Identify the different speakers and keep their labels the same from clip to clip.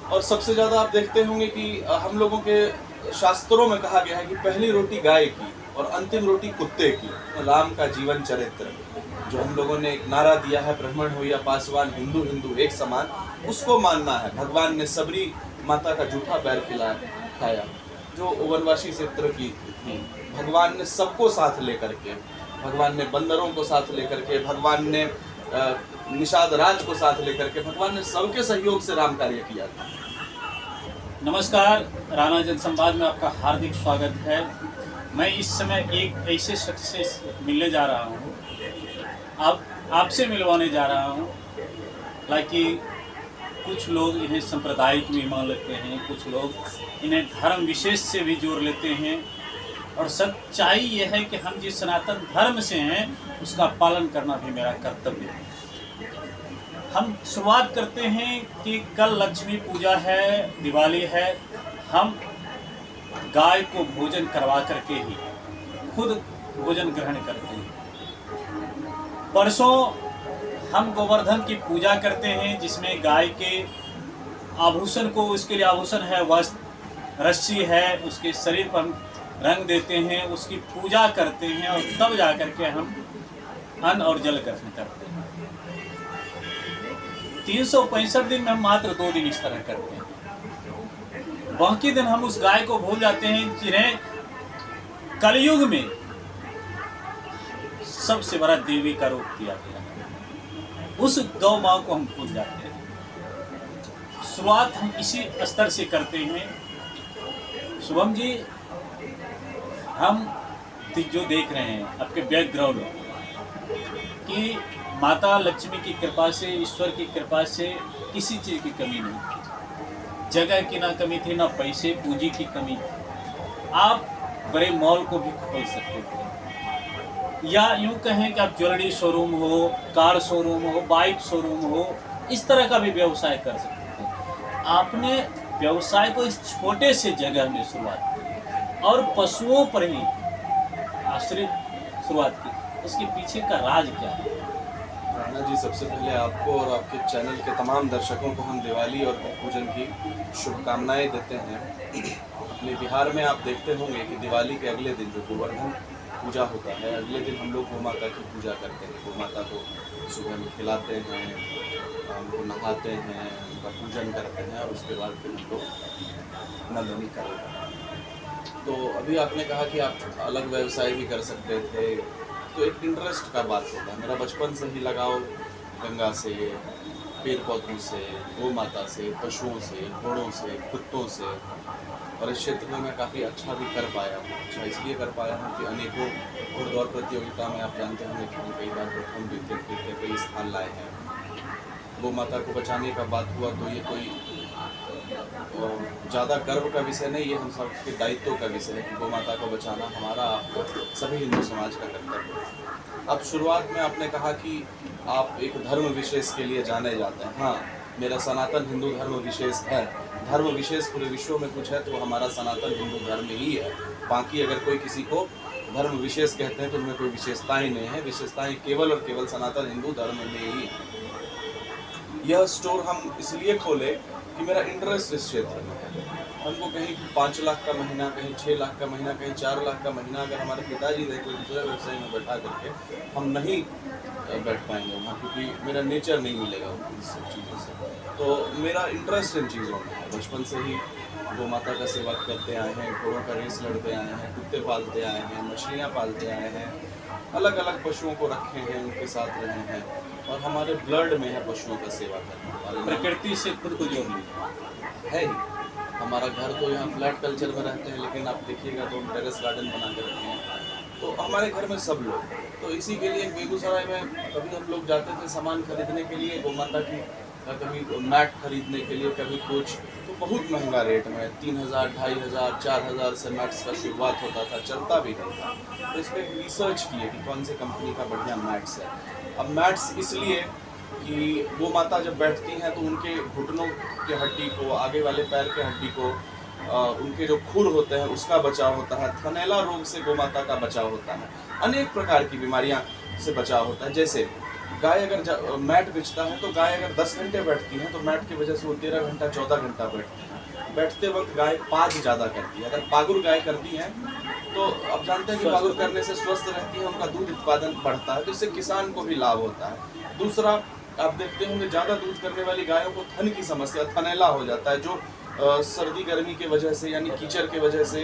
Speaker 1: और सबसे ज़्यादा आप देखते होंगे कि हम लोगों के शास्त्रों में कहा गया है कि पहली रोटी गाय की और अंतिम रोटी कुत्ते की। राम का जीवन चरित्र जो हम लोगों ने एक नारा दिया है, ब्राह्मण हो या पासवान, हिंदू हिंदू एक समान, उसको मानना है। भगवान ने सबरी माता का जूठा पैर खाया जो वनवासी क्षेत्र की थी। भगवान ने सबको साथ लेकर के, भगवान ने बंदरों को साथ लेकर के, भगवान ने निषाद राज को साथ लेकर के, भगवान ने सबके सहयोग से राम कार्य किया था।
Speaker 2: नमस्कार, राणा जनसंवाद में आपका हार्दिक स्वागत है। मैं इस समय एक ऐसे शख्स से मिलने जा रहा हूँ, आपसे मिलवाने जा रहा हूँ। हालांकि कुछ लोग इन्हें सांप्रदायिक भी मान लेते हैं, कुछ लोग इन्हें धर्म विशेष से भी जोड़ लेते हैं, और सच्चाई यह है कि हम जिस सनातन धर्म से हैं उसका पालन करना भी मेरा कर्तव्य है। हम शुरुआत करते हैं कि कल लक्ष्मी पूजा है, दिवाली है। हम गाय को भोजन करवा करके ही खुद भोजन ग्रहण करते हैं। परसों हम गोवर्धन की पूजा करते हैं, जिसमें गाय के आभूषण को, उसके लिए आभूषण है वस्त्र, रस्सी है, उसके शरीर पर हम रंग देते हैं, उसकी पूजा करते हैं, और तब जा करके हम अन्न और जल ग्रहण करते हैं। 365 दिन में हम मात्र 2 दिन इस तरह करते हैं। बाकी दिन हम उस गाय को भूल जाते हैं जिन्हें कलयुग में सबसे बड़ा देवी का रूप दिया गया है। उस गौ माँ को हम भूल जाते हैं। शुरुआत हम इसी स्तर से करते हैं। शुभम जी, हम जो देख रहे हैं आपके बैकग्राउंड कि माता लक्ष्मी की कृपा से, ईश्वर की कृपा से किसी चीज़ की कमी नहीं थी। जगह की ना कमी थी, ना पैसे पूंजी की कमी थी। आप बड़े मॉल को भी खोल सकते थे, या यूं कहें कि आप ज्वेलरी शोरूम हो, कार शोरूम हो, बाइक शोरूम हो, इस तरह का भी व्यवसाय कर सकते थे। आपने व्यवसाय को इस छोटे से जगह में शुरुआत की और पशुओं पर ही आश्रित शुरुआत की। इसके पीछे का राज क्या है?
Speaker 1: राणा जी, सबसे पहले आपको और आपके चैनल के तमाम दर्शकों को हम दिवाली और पूजन की शुभकामनाएं देते हैं। अपने बिहार में आप देखते होंगे कि दिवाली के अगले दिन जो गोवर्धन पूजा होता है, अगले दिन हम लोग गौ माता की पूजा करते हैं। गौ माता को सुबह में खिलाते हैं, उनको नहाते हैं, उनका पूजन करते हैं, और उसके बाद फिर उनको नंदनी करते हैं। तो अभी आपने कहा कि आप अलग व्यवसाय भी कर सकते थे, तो एक इंटरेस्ट का बात होता है। मेरा बचपन से ही लगाव गंगा से, पेड़ पौधों से, गौ माता से, पशुओं से, घोड़ों से, कुत्तों से, और इस क्षेत्र में मैं काफ़ी अच्छा भी कर पाया हूँ। अच्छा इसलिए कर पाया हूँ कि अनेकों घुड़दौड़ प्रतियोगिता में आप जानते होंगे कि हम कई बार प्रथम, द्वितीय, तृतीय कई स्थान लाए हैं। गौ माता को बचाने का बात हुआ तो ये कोई ज़्यादा गर्व का विषय नहीं, ये हम सबके दायित्व का विषय है कि गौ माता को बचाना हमारा, आपको, सभी हिंदू समाज का कर्तव्य है। अब शुरुआत में आपने कहा कि आप एक धर्म विशेष के लिए जाने जाते हैं। हाँ, मेरा सनातन हिंदू धर्म विशेष है। धर्म विशेष पूरे विश्व में कुछ है तो हमारा सनातन हिंदू धर्म ही है। बाकी अगर कोई किसी को धर्म विशेष कहते हैं तो उनमें कोई विशेषताएँ नहीं है। विशेषताएँ केवल और केवल सनातन हिंदू धर्म में ही। यह स्टोर हम इसलिए खोले कि मेरा इंटरेस्ट इस क्षेत्र में है। हमको कहीं 5 लाख का महीना, कहीं 6 लाख का महीना, कहीं 4 लाख का महीना अगर हमारे पिताजी रहे कोई दूसरे व्यवसाय में बैठा करके, हम नहीं बैठ पाएंगे वहाँ, क्योंकि मेरा नेचर नहीं मिलेगा उन सब चीज़ों से। तो मेरा इंटरेस्ट इन चीज़ों में है। बचपन से ही गौ माता का सेवा करते आए हैं, घोड़ों का रेस लड़ते आए हैं, कुत्ते पालते आए हैं, मछलियाँ पालते आए हैं, अलग अलग पशुओं को रखे हैं, उनके साथ रहे हैं, और हमारे ब्लड में है पशुओं का सेवा करना।
Speaker 2: प्रकृति से खुद को जोड़ लिया
Speaker 1: है ही। हमारा घर तो यहाँ फ्लैट कल्चर में रहते हैं, लेकिन आप देखिएगा तो हम टेरेस गार्डन बना के रखे हैं। तो हमारे घर में सब लोग, तो इसी के लिए बेगूसराय में कभी हम लोग जाते थे सामान खरीदने के लिए, गौ माता की, कभी मैट खरीदने के लिए, कभी कुछ, तो बहुत महंगा रेट में 3000, 2500, 4000 से मैट्स का शुरुआत होता था, चलता भी नहीं था। तो इस पर रिसर्च किए कि कौन सी कंपनी का बढ़िया मैट्स है। अब मैट्स इसलिए कि वो माता जब बैठती हैं तो उनके घुटनों के हड्डी को, आगे वाले पैर के हड्डी को, उनके जो खुर होते हैं उसका बचाव होता है, थनैला रोग से गौ माता का बचाव होता है, अनेक प्रकार की बीमारियां से बचाव होता है। जैसे गाय अगर मैट बिछता है तो गाय अगर 10 घंटे बैठती है तो मैट की वजह से वो 13 घंटा 14 घंटा बैठती है। बैठते वक्त गाय पाग ज़्यादा करती है। अगर पागुर गाय करती है तो अब जानते हैं कि पागुर करने से स्वस्थ रहती है, उनका दूध उत्पादन बढ़ता है, तो इससे किसान को भी लाभ होता है। दूसरा, आप देखते होंगे ज़्यादा दूध करने वाली गायों को थन की समस्या, थनैला हो जाता है, जो सर्दी गर्मी के वजह से यानी कीचड़ के वजह से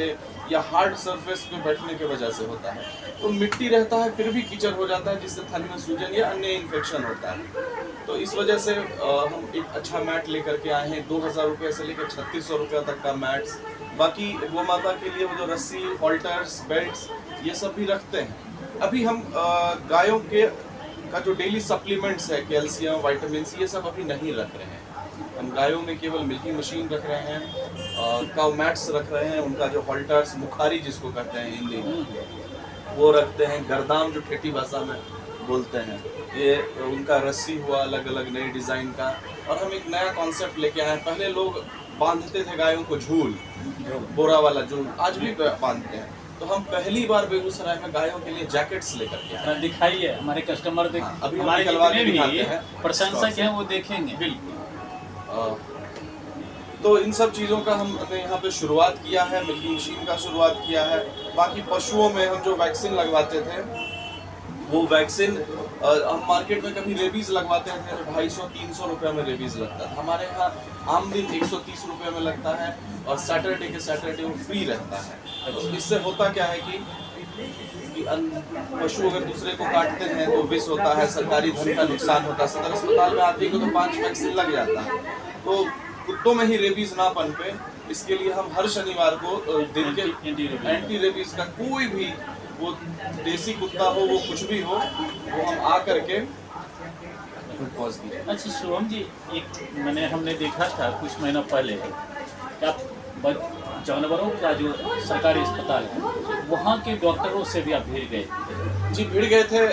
Speaker 1: या हार्ड सरफेस पे बैठने के वजह से होता है। तो मिट्टी रहता है फिर भी कीचड़ हो जाता है, जिससे थन में सूजन या अन्य इन्फेक्शन होता है। तो इस वजह से हम एक अच्छा मैट लेकर के आए हैं, 2000 रुपये से लेकर 3600 रुपये तक का मैट्स। बाकी गौ माता के लिए वो जो रस्सी, हॉल्टर्स, बेल्ट्स, ये सब भी रखते हैं। अभी हम गायों के का जो डेली सप्लीमेंट्स है, कैल्शियम, विटामिन, ये सब अभी नहीं रख रहे हैं। हम गायों में केवल मिल्किंग मशीन रख रहे हैं, काउ मैट्स रख रहे हैं, उनका जो हॉल्टर्स, मुखारी जिसको कहते हैं हिंदी में, वो रखते हैं। गर्दाम जो ठेठी भाषा में बोलते हैं, ये उनका रस्सी हुआ अलग अलग नए डिज़ाइन का। और हम एक नया कॉन्सेप्ट लेके आए हैं। पहले लोग बांधते थे गायों को झूल, बोरा वाला झूल, आज भी बांधते हैं। तो हम पहली बार बेगूसराय में गायों के लिए जैकेट्स लेकर के आए।
Speaker 2: दिखाइए, हमारे कस्टमर देख,
Speaker 1: अभी
Speaker 2: हमारे
Speaker 1: निकलवा के
Speaker 2: जितने
Speaker 1: दिखाते
Speaker 2: भी
Speaker 1: हैं,
Speaker 2: प्रशंसक हैं वो देखेंगे।
Speaker 1: बिल्कुल। तो इन सब चीज़ों का हमने यहाँ पे शुरुआत किया है, मिल्किंग मशीन का शुरुआत किया है। बाकी पशुओं में हम जो वैक्सीन लगवाते थे, वो वैक्सीन हम मार्केट में कभी रेबीज लगवाते थे तो 250-300 रुपये में रेबीज लगता था। हमारे यहाँ आम दिन 130 रुपये में लगता है और सैटरडे के सैटरडे वो फ्री रहता है। तो इससे होता क्या है कि पशु अगर दूसरे को काटते हैं तो विष होता है, सरकारी धन का नुकसान होता है। सदर अस्पताल में आदमी को तो 5 वैक्सीन लग जाता है। तो कुत्तों में ही रेबीज ना पनपे, इसके लिए हम हर शनिवार को दिन के एंटी रेबीज का कोई भी, वो देसी कुत्ता हो, वो कुछ भी हो, वो हम आ करके पॉज किए।
Speaker 2: अच्छा शुभम जी, एक हमने देखा था कुछ महीना पहले कि आप जानवरों का जो सरकारी अस्पताल है वहाँ के डॉक्टरों से भी आप भिड़ गए।
Speaker 1: जी भिड़ गए थे।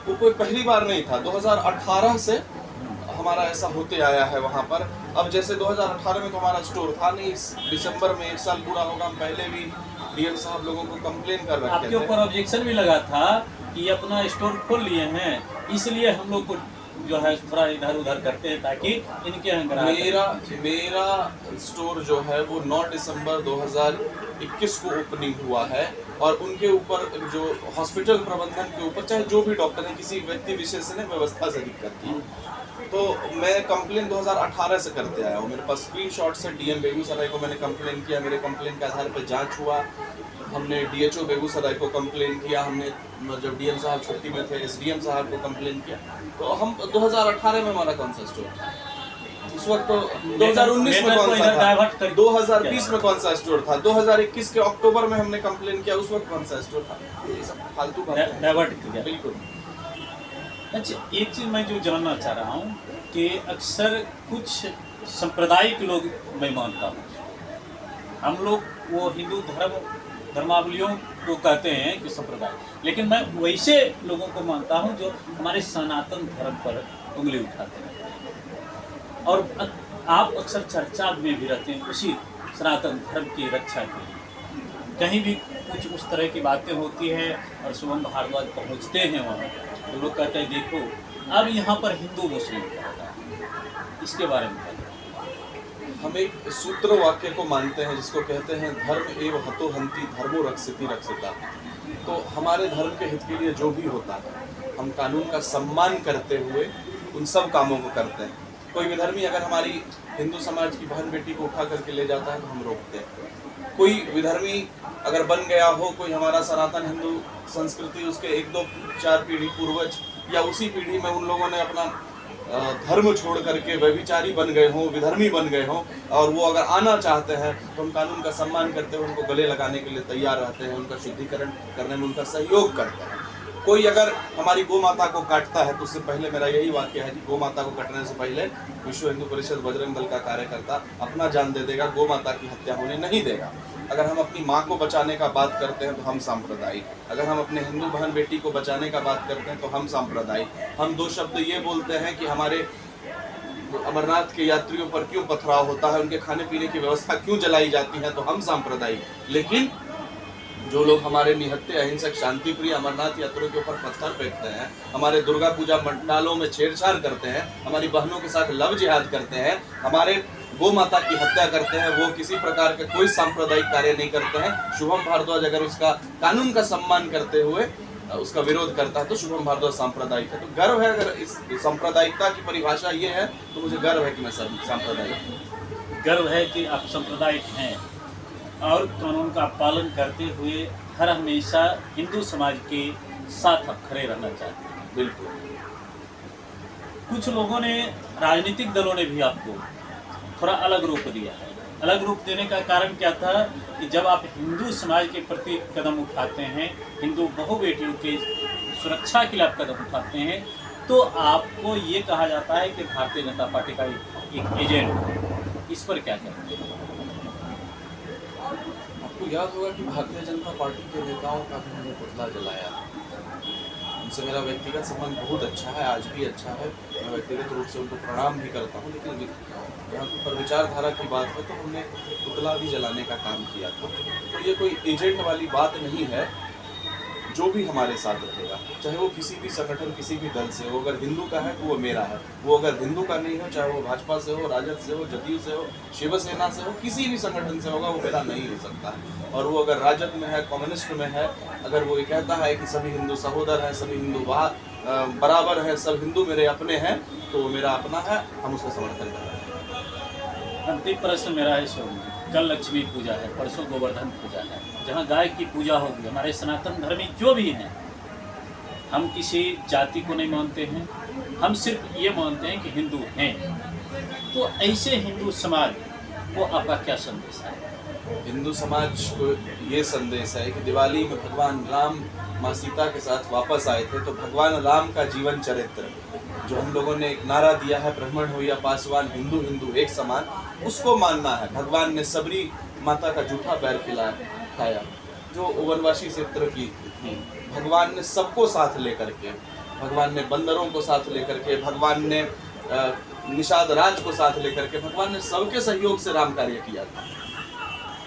Speaker 1: वो कोई पहली बार नहीं था, 2018 से हमारा ऐसा होते आया है वहाँ पर। अब जैसे 2018 में तो हमारा स्टोर था नहीं, इस दिसंबर में 1 साल पूरा होगा। हम पहले भी डीएम साहब लोगों को कंप्लेन कर रखे थे।
Speaker 2: आपके ऊपर ऑब्जेक्शन भी लगा था कि अपना स्टोर खोल लिए हैं, इसलिए हम लोग को जो है थोड़ा इधर उधर करते हैं ताकि इनके
Speaker 1: मेरा स्टोर जो है वो 9 दिसंबर 2021 को ओपनिंग हुआ है। और उनके ऊपर जो हॉस्पिटल प्रबंधन के ऊपर, चाहे जो भी डॉक्टर है, किसी व्यक्ति विशेष ने व्यवस्था से दिक्कत थी। तो मैं कंप्लेन 2018 से करते आया हूँ। मेरे पास स्क्रीनशॉट्स है। डीएम बेगूसराय को मैंने कंप्लेन किया, मेरे कंप्लेन के आधार पर जांच हुआ। हमने डीएचओ बेगूसराय को कंप्लेन किया, हमने जब डीएम साहब छुट्टी में थे एसडीएम साहब को कंप्लेन किया। तो हम 2018 में हमारा कौन सा स्टोर था उस वक्त, तो 2019 में कौन सा था, 2020 में कौन सा स्टोर था, 2021 के अक्टूबर में हमने कंप्लेन किया, उस वक्त कौन सा स्टोर था। ये सब फालतू
Speaker 2: डाइवर्ट किया।
Speaker 1: बिल्कुल।
Speaker 2: अच्छा, एक चीज़ मैं जो जानना चाह रहा हूँ कि अक्सर कुछ सांप्रदायिक लोग मैं मानता हूँ, हम लोग वो हिंदू धर्मावलियों को कहते हैं कि संप्रदाय, लेकिन मैं वैसे लोगों को मानता हूँ जो हमारे सनातन धर्म पर उंगली उठाते हैं। और आप अक्सर चर्चा में भी रहते हैं उसी सनातन धर्म की रक्षा के लिए। कहीं भी कुछ उस तरह की बातें होती हैं और शुभम भारद्वाज पहुँचते हैं वहाँ, तो लोग कहते हैं देखो अब यहाँ पर हिंदू मुस्लिम होता है, इसके बारे में
Speaker 1: हम एक सूत्र वाक्य को मानते हैं जिसको कहते हैं धर्म एव हतो हंति धर्मो रक्षति रक्षिता। तो हमारे धर्म के हित के लिए जो भी होता है हम कानून का सम्मान करते हुए उन सब कामों को करते हैं। कोई विधर्मी अगर हमारी हिंदू समाज की बहन बेटी को उठा करके ले जाता है तो हम रोकते हैं। कोई विधर्मी अगर बन गया हो, कोई हमारा सनातन हिंदू संस्कृति उसके 1-2-4 पीढ़ी पूर्वज या उसी पीढ़ी में उन लोगों ने अपना धर्म छोड़ करके व्यभिचारी बन गए हों, विधर्मी बन गए हों, और वो अगर आना चाहते हैं तो हम कानून का सम्मान करते हुए उनको गले लगाने के लिए तैयार रहते हैं, उनका शुद्धिकरण करने में उनका सहयोग करते हैं। कोई अगर हमारी गौ माता को काटता है तो उससे पहले मेरा यही वाक्य है कि गौ माता को काटने से पहले विश्व हिंदू परिषद बजरंग दल का कार्यकर्ता अपना जान दे देगा, गौ माता की हत्या होने नहीं देगा। अगर हम अपनी माँ को बचाने का बात करते हैं तो हम सांप्रदायिक, अगर हम अपने हिंदू बहन बेटी को बचाने का बात करते हैं तो हम सांप्रदायिक। हम 2 शब्द ये बोलते हैं कि हमारे अमरनाथ के यात्रियों पर क्यों पथराव होता है, उनके खाने पीने की व्यवस्था क्यों जलाई जाती है, तो हम सांप्रदायिक। लेकिन जो लोग हमारे निहत्थे अहिंसक शांति प्रिय अमरनाथ यात्रियों के ऊपर पत्थर फेंकते हैं, हमारे दुर्गा पूजा पंडालों में छेड़छाड़ करते हैं, हमारी बहनों के साथ लव जिहाद करते हैं, हमारे गौ माता की हत्या करते हैं, वो किसी प्रकार का कोई सांप्रदायिक कार्य नहीं करते हैं। शुभम भारद्वाज अगर उसका कानून का सम्मान करते हुए उसका विरोध करता है तो शुभम भारद्वाज सांप्रदायिक है। तो गर्व है, अगर इस सांप्रदायिकता की परिभाषा ये है तो मुझे गर्व है कि मैं सांप्रदायिक हूँ।
Speaker 2: गर्व है कि आप सांप्रदायिक हैं और कानून का पालन करते हुए हर हमेशा हिंदू समाज के साथ आप खड़े रहना चाहते हैं।
Speaker 1: बिल्कुल।
Speaker 2: कुछ लोगों ने, राजनीतिक दलों ने भी आपको थोड़ा अलग रूप दिया है। अलग रूप देने का कारण क्या था कि जब आप हिंदू समाज के प्रति कदम उठाते हैं, हिंदू बहु बेटियों की सुरक्षा के लिए आप कदम उठाते हैं, तो आपको ये कहा जाता है कि भारतीय जनता पार्टी का एक एजेंट। इस पर क्या कहते हैं?
Speaker 1: आपको याद होगा कि भारतीय जनता पार्टी के नेताओं का भी हमने पुतला जलाया। उनसे मेरा व्यक्तिगत संबंध बहुत अच्छा है, आज भी अच्छा है। मैं व्यक्तिगत रूप से उनको प्रणाम भी करता हूँ, लेकिन यहाँ पर विचारधारा की बात है तो हमने पुतला भी जलाने का काम किया था। तो ये कोई एजेंट वाली बात नहीं है। जो भी हमारे साथ रहेगा, चाहे वो किसी भी संगठन, किसी भी दल से हो, अगर हिंदू का है तो वो मेरा है, वो अगर हिंदू का नहीं हो, चाहे वो भाजपा से हो, राजद से हो, जदयू से हो, शिवसेना से हो, किसी भी संगठन से होगा, वो मेरा नहीं हो सकता है। और वो अगर राजद में है, कम्युनिस्ट में है, अगर वो ये कहता है कि सभी हिंदू सहोदर हैं, सभी हिंदू बराबर हैं, सब हिंदू मेरे अपने हैं, तो वो मेरा अपना है, हम उसका समर्थन कर रहे हैं।
Speaker 2: अंतिम प्रश्न मेरा है स्वामी, कल लक्ष्मी पूजा है, परसों गोवर्धन पूजा है, जहाँ गाय की पूजा होगी। हमारे सनातन धर्मी जो भी हैं, हम किसी जाति को नहीं मानते हैं, हम सिर्फ ये मानते हैं कि हिंदू हैं। तो ऐसे हिंदू समाज को आपका क्या संदेश है?
Speaker 1: हिंदू समाज को ये संदेश है कि दिवाली में भगवान राम माँ सीता के साथ वापस आए थे, तो भगवान राम का जीवन चरित्र जो हम लोगों ने एक नारा दिया है, ब्राह्मण हो या पासवान, हिंदू हिंदू एक समान, उसको मानना है। भगवान ने सबरी माता का जूठा बैर खाया जो वनवासी क्षेत्र की थी। भगवान ने सबको साथ लेकर के, भगवान ने बंदरों को साथ लेकर के, भगवान ने निषाद राज को साथ लेकर के, भगवान ने सबके सहयोग से राम कार्य किया था।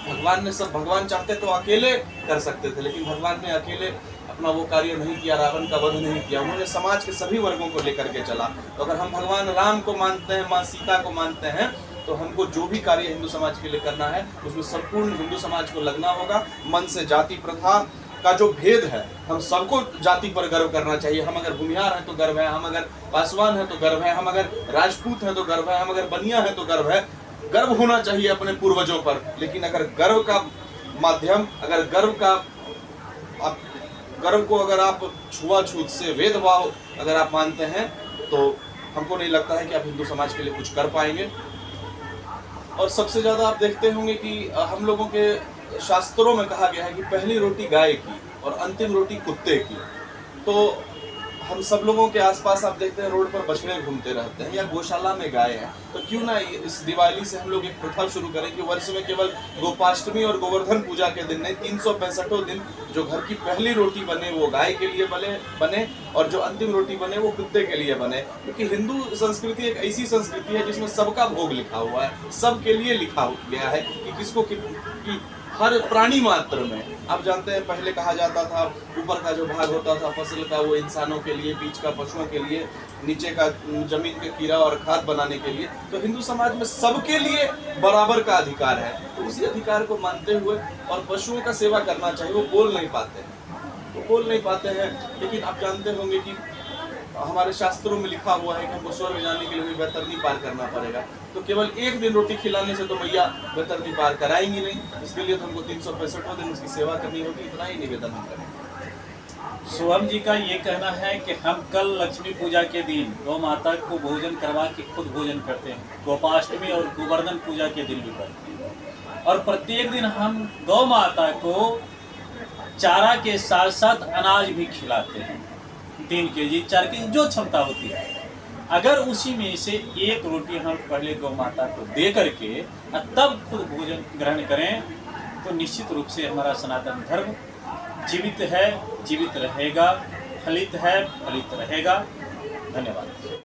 Speaker 1: भगवान चाहते तो अकेले कर सकते थे, लेकिन भगवान ने अकेले अपना वो कार्य नहीं किया, रावण का वध नहीं किया। उन्होंने समाज के सभी वर्गों को लेकर के चला। तो अगर हम भगवान राम को मानते हैं, माँ सीता को मानते हैं, तो हमको जो भी कार्य हिंदू समाज के लिए करना है उसमें संपूर्ण हिंदू समाज को लगना होगा। मन से जाति प्रथा का जो भेद है, हम सबको जाति पर गर्व करना चाहिए। हम अगर भूमिहार हैं तो गर्व है, हम अगर पासवान हैं तो गर्व है, हम अगर राजपूत हैं तो गर्व है, हम अगर बनिया हैं तो गर्व है। गर्व होना चाहिए अपने पूर्वजों पर, लेकिन अगर गर्व का माध्यम, अगर गर्व को अगर आप छुआछूत से, भेदभाव अगर आप मानते हैं, तो हमको नहीं लगता है कि आप हिंदू समाज के लिए कुछ कर पाएंगे। और सबसे ज़्यादा आप देखते होंगे कि हम लोगों के शास्त्रों में कहा गया है कि पहली रोटी गाय की और अंतिम रोटी कुत्ते की। तो हम सब लोगों के आसपास आप देखते हैं रोड पर बछड़े घूमते रहते हैं या गौशाला में गाय हैं। तो क्यों ना इस दिवाली से हम लोग एक प्रथा शुरू करें कि वर्ष में केवल गोपाष्टमी और गोवर्धन पूजा के दिन नहीं, 365 दिन जो घर की पहली रोटी बने वो गाय के लिए बने और जो अंतिम रोटी बने वो कुत्ते के लिए बने। क्योंकि हिंदू संस्कृति एक ऐसी संस्कृति है जिसमें सबका भोग लिखा हुआ है, सबके लिए लिखा गया है कि किसको कि हर प्राणी मात्र में। आप जानते हैं पहले कहा जाता था ऊपर का जो भाग होता था फसल का वो इंसानों के लिए, बीच का पशुओं के लिए, नीचे का जमीन के कीड़ा और खाद बनाने के लिए। तो हिंदू समाज में सबके लिए बराबर का अधिकार है। तो उसी अधिकार को मानते हुए और पशुओं का सेवा करना चाहिए। वो बोल नहीं पाते हैं, लेकिन आप जानते होंगे कि हमारे शास्त्रों में लिखा हुआ है कि हमको स्वर्ग जाने के लिए भी बैतरनी पार करना पड़ेगा। तो केवल एक दिन रोटी खिलाने से तो मैया बैतरनी पार कराएंगी नहीं, इसके लिए तो हमको 365 दिन उसकी सेवा करनी होगी। इतना ही निवेदन हम करेंगे।
Speaker 2: शुभम जी का ये कहना है कि हम कल लक्ष्मी पूजा के दिन गौ माता को भोजन करवा के खुद भोजन करते हैं, गोपाष्टमी और गोवर्धन पूजा के दिन भी करते हैं, और प्रत्येक दिन हम गौ माता को चारा के साथ साथ अनाज भी खिलाते हैं। 3 kg 4 kg जो क्षमता होती है, अगर उसी में से एक रोटी हम पहले गौ माता को दे करके तब खुद भोजन ग्रहण करें, तो निश्चित रूप से हमारा सनातन धर्म जीवित है, जीवित रहेगा, फलित है, फलित रहेगा। धन्यवाद।